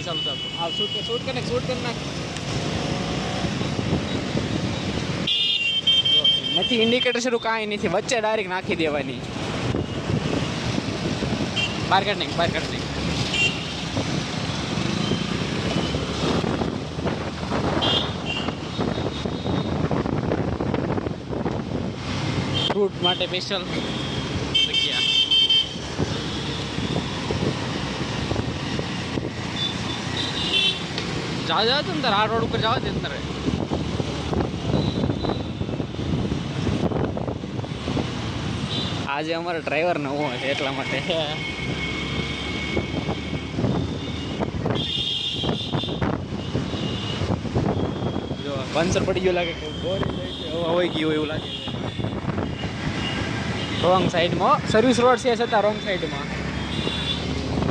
ચાલો ચાલો આ શૂટ કરી નાખ નથી ઇન્ડિકેટર શરૂ કાંઈ નથી વચ્ચે ડાયરેક્ટ નાખી દેવાની બહાર કાઢ નાખ ફ્રૂટ માટે સ્પેશિયલ જગ્યા જાઓ તો અંદર આ રોડ ઉપર જાઓ તે અંદર આજે અમારો ડ્રાઈવર નવો છે એટલા માટે જો પંચર પડી ગયો લાગે હોય ગયું એવું લાગે રોંગ સાઈડમાં સર્વિસ રોડ છે છતાં રોંગ સાઈડમાં